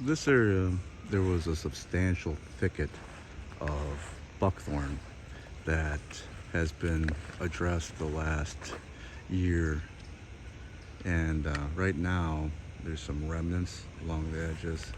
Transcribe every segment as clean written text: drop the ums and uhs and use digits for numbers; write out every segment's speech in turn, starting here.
This area, there was a substantial thicket of buckthorn that has been addressed the last year, and right now there's some remnants along the edges.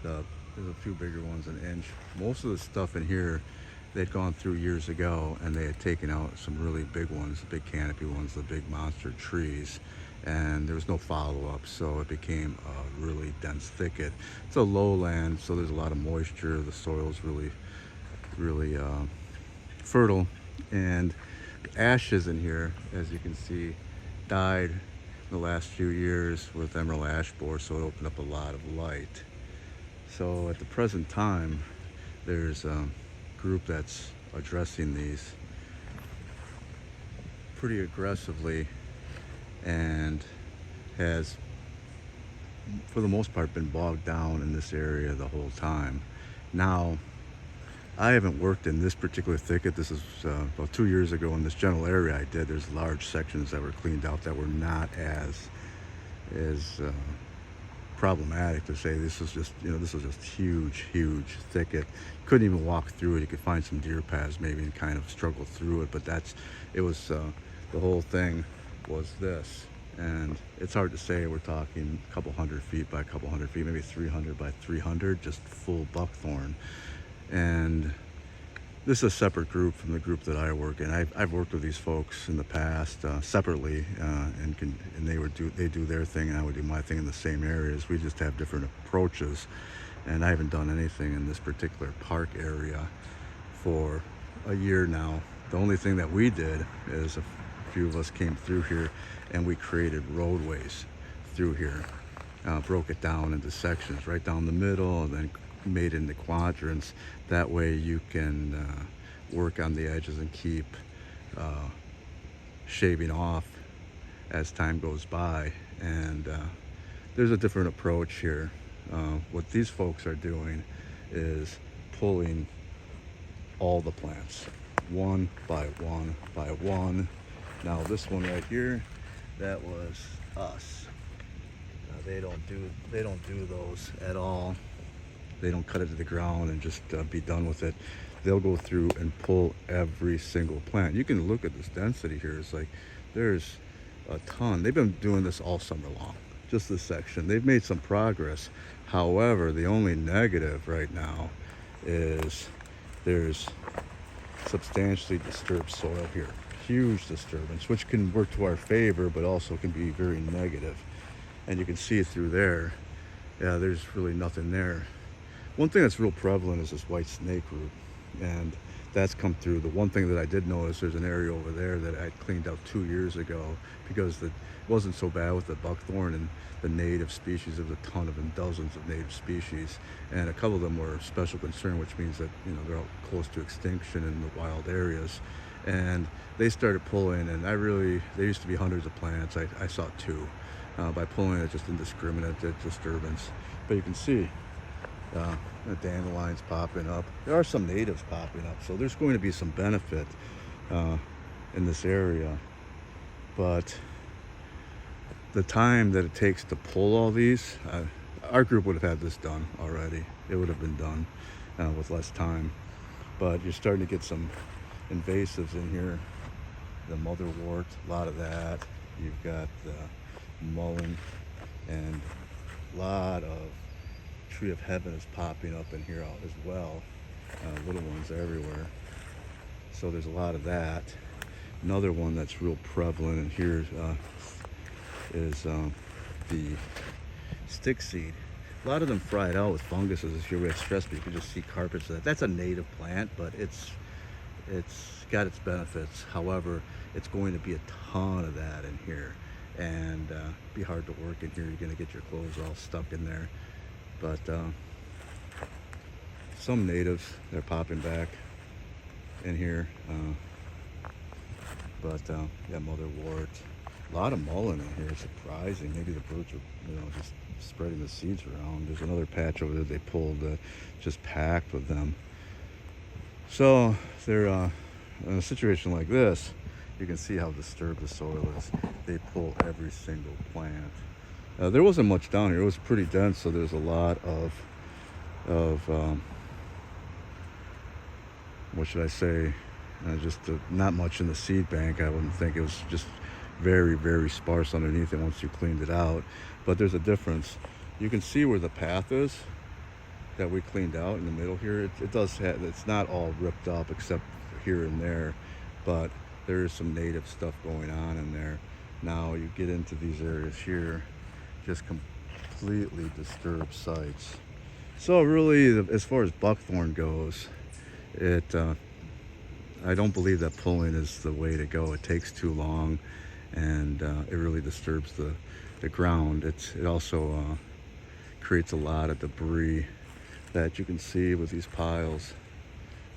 There's a few bigger ones, an inch. Most of the stuff in here they'd gone through years ago, and they had taken out some really big ones, the big canopy ones, the big monster trees, and there was no follow-up, so it became a really dense thicket. It's a lowland, so there's a lot of moisture. The soil's really fertile, and the ashes in here, as you can see, died in the last few years with emerald ash borer, so it opened up a lot of light. So at the present time, there's a group that's addressing these pretty aggressively and has, for the most part, been bogged down in this area the whole time. Now, I haven't worked in this particular thicket. This is about 2 years ago in this general area I did. There's large sections that were cleaned out that were not as problematic to say. This was just, this was just huge thicket. Couldn't even walk through it. You could find some deer paths maybe and kind of struggle through it, but it was the whole thing was this. And it's hard to say. We're talking a couple 100 feet by a couple 100 feet, maybe 300 by 300, just full buckthorn. And this is a separate group from the group that I work in. I've worked with these folks in the past separately, and they do their thing, and I would do my thing in the same areas. We just have different approaches, and I haven't done anything in this particular park area for a year now. The only thing that we did is a few of us came through here, and we created roadways through here, broke it down into sections, right down the middle, and then made into quadrants. That way you can work on the edges and keep shaving off as time goes by. And there's a different approach here. What these folks are doing is pulling all the plants one by one by one. Now this one right here, that was us. They don't do those at all. They don't cut it to the ground and just be done with it. They'll go through and pull every single plant. You can look at this density here. It's like there's a ton. They've been doing this all summer long, just this section. They've made some progress. However, the only negative right now is there's substantially disturbed soil here. Huge disturbance, which can work to our favor, but also can be very negative. And you can see it through there. Yeah, there's really nothing there. One thing that's real prevalent is this white snake root, and that's come through. The one thing that I did notice, there's an area over there that I cleaned out 2 years ago because it wasn't so bad with the buckthorn and the native species. There was a ton of them, dozens of native species, and a couple of them were of special concern, which means that they're all close to extinction in the wild areas. And they started pulling, and there used to be hundreds of plants. I saw 2. By pulling it, just indiscriminate disturbance. But you can see the dandelions popping up. There are some natives popping up, so there's going to be some benefit in this area. But the time that it takes to pull all these, our group would have had this done already. It would have been done with less time. But you're starting to get some invasives in here. The motherwort, a lot of that. You've got the mullein, and a lot of tree of heaven is popping up in here as well. Little ones everywhere. So there's a lot of that. Another one that's real prevalent in here is the stick seed. A lot of them fried out with funguses. If you're at stress, but you can just see carpets of that. That's a native plant, but it's got its benefits. However, it's going to be a ton of that in here, and be hard to work in here. You're going to get your clothes all stuck in there. But some natives, they're popping back in here. Yeah, motherwort. A lot of mullein in here, surprising. Maybe the birds are, just spreading the seeds around. There's another patch over there they pulled, just packed with them. So they're in a situation like this, you can see how disturbed the soil is. They pull every single plant. There wasn't much down here. It was pretty dense, so there's a lot of what should I say? Just not much in the seed bank. I wouldn't think. It was just very, very sparse underneath it once you cleaned it out. But there's a difference. You can see where the path is that we cleaned out in the middle here. It does have, it's not all ripped up except here and there, but there is some native stuff going on in there. Now you get into these areas here, just completely disturbed sites. So really, as far as buckthorn goes, I don't believe that pulling is the way to go. It takes too long, and it really disturbs the ground. It also creates a lot of debris that you can see with these piles.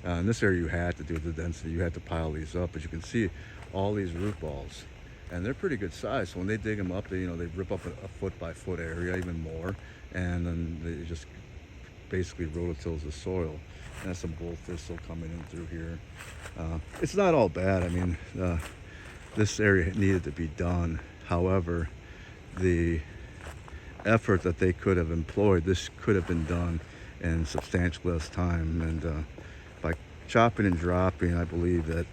In this area, you had to do the density. You had to pile these up, but you can see all these root balls, and they're pretty good size. So when they dig them up, they rip up a foot by foot area, even more, and then they just basically rototills the soil. And that's some bull thistle coming in through here. It's not all bad. I mean, this area needed to be done. However, the effort that they could have employed, this could have been done in substantially less time. And by chopping and dropping, I believe that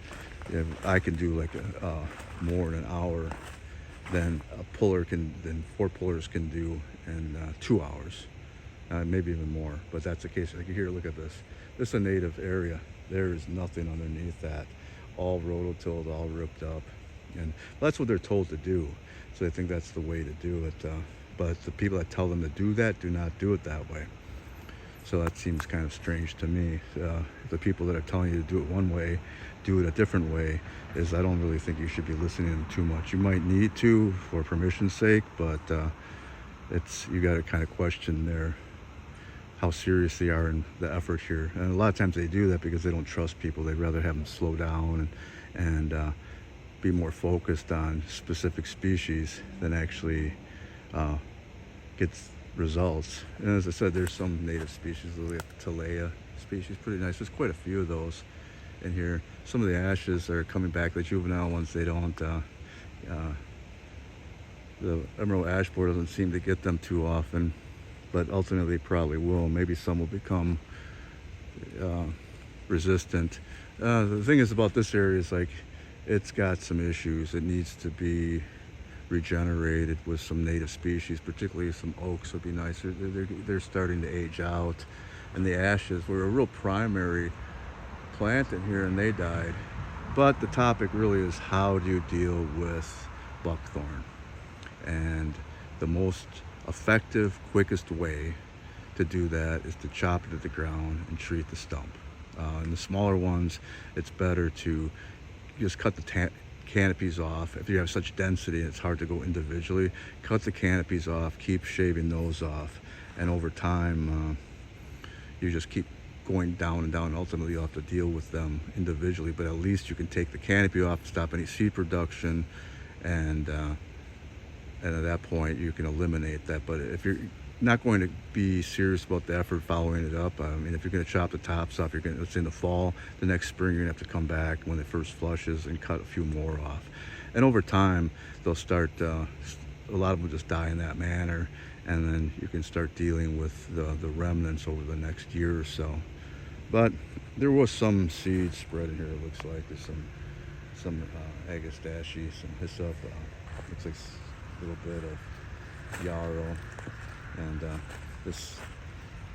I can do like more in an hour than than 4 pullers can do in 2 hours. Maybe even more, but that's the case. Like here, look at this. This is a native area. There is nothing underneath that. All rototilled, all ripped up. And that's what they're told to do. So they think that's the way to do it. But the people that tell them to do that do not do it that way. So that seems kind of strange to me. The people that are telling you to do it one way, do it a different way, I don't really think you should be listening to them too much. You might need to for permission's sake, but you got to kind of question how serious they are in the effort here. And a lot of times they do that because they don't trust people. They'd rather have them slow down and be more focused on specific species than actually get results. And as I said, there's some native species, the Talea species, pretty nice. There's quite a few of those in here. Some of the ashes are coming back. The juvenile ones, they don't. The emerald ash borer doesn't seem to get them too often, but ultimately they probably will. Maybe some will become resistant. The thing is about this area is like it's got some issues. It needs to be regenerated with some native species, particularly some oaks would be nice. They're starting to age out, and the ashes were a real primary plant in here, and they died. But the topic really is, how do you deal with buckthorn? And the most effective, quickest way to do that is to chop it at the ground and treat the stump. And the smaller ones, it's better to just cut the canopies off. If you have such density, it's hard to go individually. Cut the canopies off, keep shaving those off, and over time, you just keep going down and down. Ultimately, you'll have to deal with them individually, but at least you can take the canopy off, stop any seed production, and at that point you can eliminate that. But if you're not going to be serious about the effort following it up, I mean, if you're going to chop the tops off, it's in the fall, the next spring you're going to have to come back when it first flushes and cut a few more off. And over time they'll start, a lot of them just die in that manner, and then you can start dealing with the remnants over the next year or so. But there was some seed spread in here. It looks like there's some agastache, some hyssop, looks like a little bit of yarrow, and this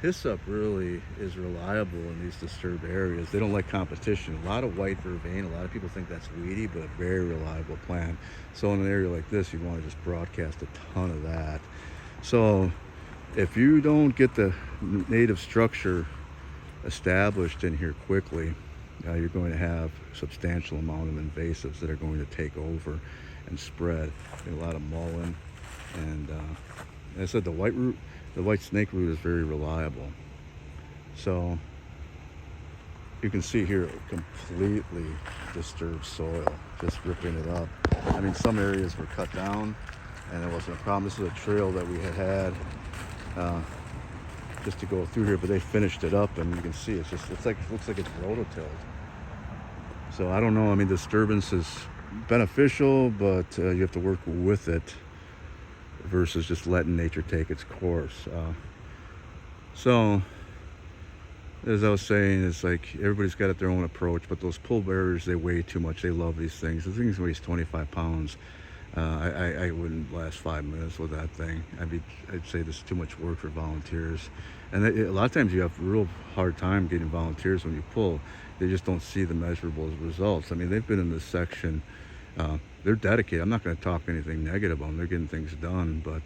hyssop really is reliable in these disturbed areas. They don't like competition. A lot of white vervain. A lot of people think that's weedy, but a very reliable plant. So in an area like this, you'd want to just broadcast a ton of that. So if you don't get the native structure established in here quickly, you're going to have a substantial amount of invasives that are going to take over and spread. A lot of mullein, and as I said, the white snake root is very reliable. So you can see here, completely disturbed soil, just ripping it up. I mean, some areas were cut down and it wasn't a problem. This is a trail that we had just to go through here, but they finished it up, and you can see it looks like it's rototilled. So I don't know. I mean, disturbance is beneficial, but you have to work with it versus just letting nature take its course. So as I was saying, it's like everybody's got their own approach, but those pull bearers, they weigh too much. They love these things. The thing weighs 25 pounds. I wouldn't last 5 minutes with that thing. I'd say this is too much work for volunteers. And a lot of times you have a real hard time getting volunteers when you pull. They just don't see the measurable results. I mean, they've been in this section. They're dedicated. I'm not going to talk anything negative on them. They're getting things done. But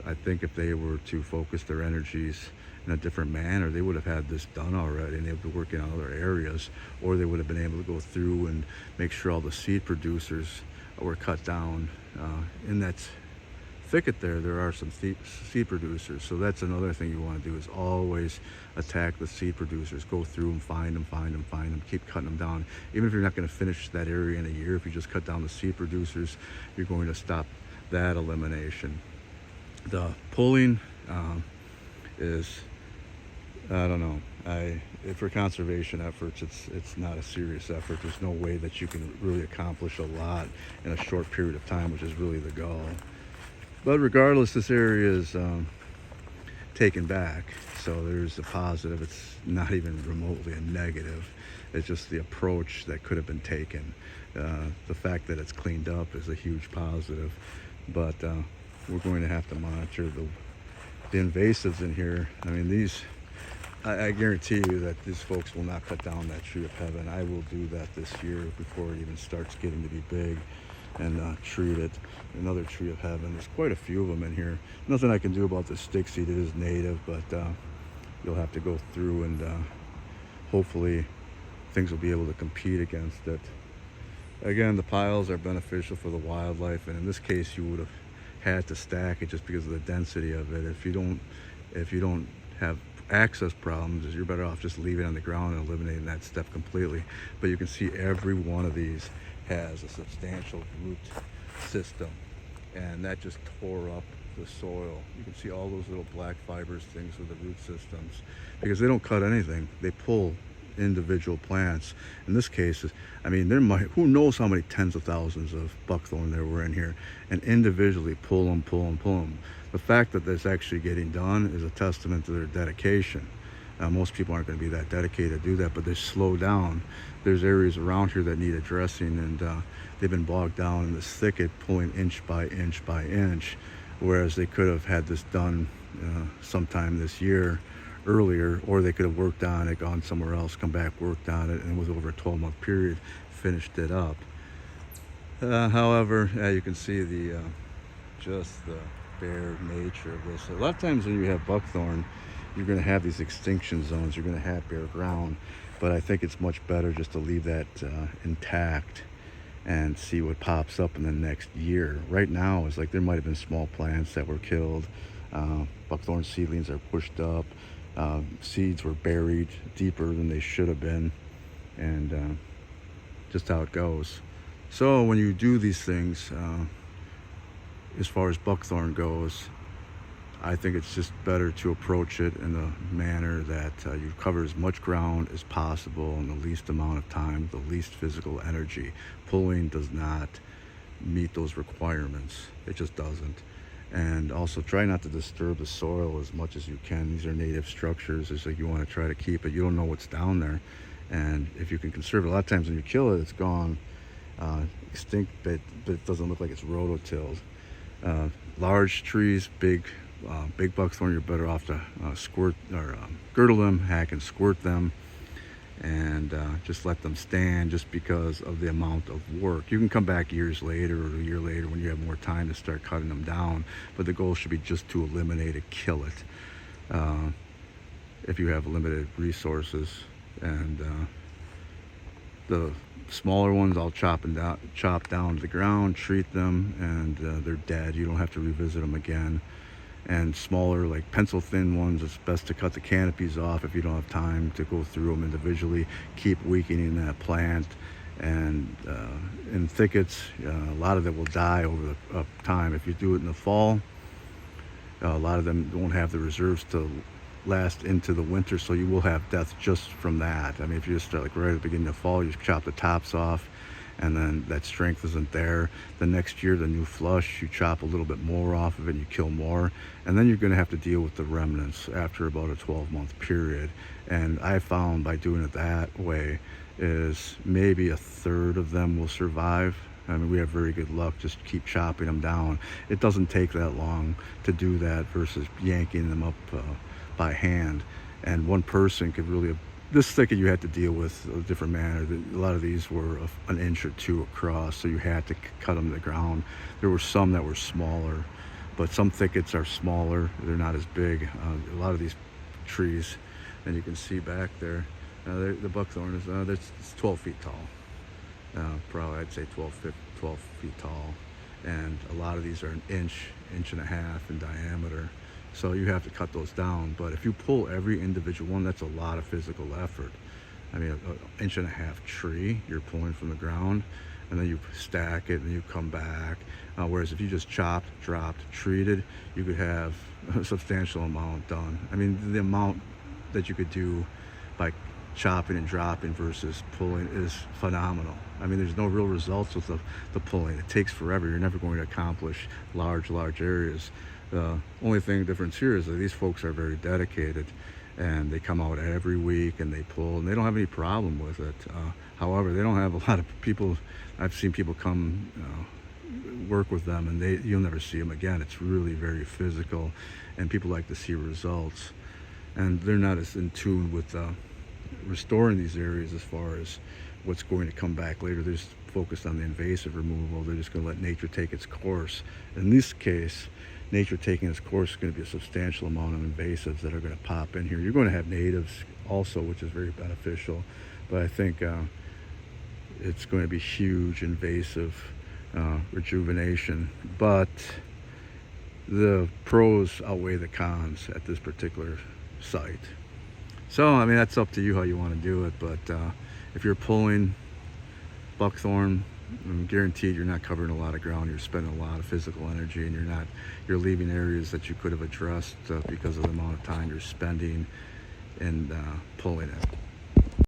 I think if they were to focus their energies in a different manner, they would have had this done already, and they would be working on other areas, or they would have been able to go through and make sure all the seed producers were cut down. In that thicket there are some seed producers, so that's another thing you want to do, is always attack the seed producers. Go through them, find them, keep cutting them down. Even if you're not going to finish that area in a year, if you just cut down the seed producers, you're going to stop that elimination. The pulling is, I don't know, for conservation efforts, it's not a serious effort. There's no way that you can really accomplish a lot in a short period of time, which is really the goal. But regardless, this area is taken back, so there's a positive. It's not even remotely a negative. It's just the approach that could have been taken. The fact that it's cleaned up is a huge positive, but we're going to have to monitor the invasives in here. I mean, these, I guarantee you that these folks will not cut down that tree of heaven. I will do that this year before it even starts getting to be big, and treat it. Another tree of heaven. There's quite a few of them in here. Nothing I can do about the stick seed. It is native, but you'll have to go through, and hopefully things will be able to compete against it. Again, the piles are beneficial for the wildlife, and in this case you would have had to stack it just because of the density of it. If you don't have access problems, you're better off just leaving it on the ground and eliminating that step completely. But you can see every one of these has a substantial root system, and that just tore up the soil. You can see all those little black fibrous things with the root systems, because they don't cut anything. They pull individual plants. In this case, I mean, there might, who knows how many tens of thousands of buckthorn there were in here, and individually pull them. The fact that this actually getting done is a testament to their dedication. Most people aren't going to be that dedicated to do that, but they slow down. There's areas around here that need addressing, and they've been bogged down in this thicket, pulling inch by inch, whereas they could have had this done sometime this year earlier, or they could have worked on it, gone somewhere else, come back, worked on it, and it was over a 12-month period, finished it up. However, you can see just the bare nature of this. A lot of times when you have buckthorn, you're going to have these extinction zones, you're going to have bare ground, but I think it's much better just to leave that intact and see what pops up in the next year. Right now, it's like there might have been small plants that were killed. Buckthorn seedlings are pushed up. Seeds were buried deeper than they should have been, and just how it goes. So when you do these things, as far as buckthorn goes, I think it's just better to approach it in the manner that you cover as much ground as possible in the least amount of time, the least physical energy. Pulling does not meet those requirements. It just doesn't. And also try not to disturb the soil as much as you can. These are native structures. It's like you want to try to keep it. You don't know what's down there. And if you can conserve it, a lot of times when you kill it, it's gone extinct, but it doesn't look like it's rototilled. Large trees, big buckthorn, you're better off to squirt or girdle them, hack and squirt them, and just let them stand, just because of the amount of work. You can come back years later or a year later when you have more time to start cutting them down, but the goal should be just to eliminate it, kill it, if you have limited resources. And the smaller ones I'll chop down to the ground, treat them, and they're dead. You don't have to revisit them again. And smaller, like pencil thin ones, it's best to cut the canopies off if you don't have time to go through them individually. Keep weakening that plant. And in thickets, a lot of them will die over the time. If you do it in the fall, a lot of them won't have the reserves to last into the winter, so you will have death just from that. I mean, if you just start like right at the beginning of fall, you chop the tops off, and then that strength isn't there. The next year, the new flush, you chop a little bit more off of it, you kill more, and then you're going to have to deal with the remnants after about a 12-month period. And I found by doing it that way is maybe a third of them will survive. I mean, we have very good luck, just keep chopping them down. It doesn't take that long to do that versus yanking them up by hand. And one person could really, this thicket you had to deal with a different manner. A lot of these were an inch or two across, so you had to cut them to the ground. There were some that were smaller, but some thickets are smaller. They're not as big. A lot of these trees, and you can see back there, the buckthorn is it's 12 feet tall. Probably I'd say 12 feet tall, and a lot of these are an inch and a half in diameter, so you have to cut those down. But if you pull every individual one, that's a lot of physical effort. I mean, an inch and a half tree you're pulling from the ground, and then you stack it and you come back, whereas if you just chopped, dropped, treated, you could have a substantial amount done. I mean, the amount that you could do by chopping and dropping versus pulling is phenomenal. I mean, there's no real results with the pulling. It takes forever. You're never going to accomplish large areas. The only thing difference here is that these folks are very dedicated, and they come out every week and they pull, and they don't have any problem with it. However, they don't have a lot of people. I've seen people come work with them, and you'll never see them again. It's really very physical, and people like to see results, and they're not as in tune with restoring these areas as far as what's going to come back later. They're just focused on the invasive removal. They're just going to let nature take its course. In this case, nature taking its course is going to be a substantial amount of invasives that are going to pop in here. You're going to have natives also, which is very beneficial, but I think it's going to be huge invasive rejuvenation. But the pros outweigh the cons at this particular site. So, I mean, that's up to you how you want to do it, but if you're pulling buckthorn, I'm guaranteed you're not covering a lot of ground. You're spending a lot of physical energy, and you're leaving areas that you could have addressed because of the amount of time you're spending in pulling it.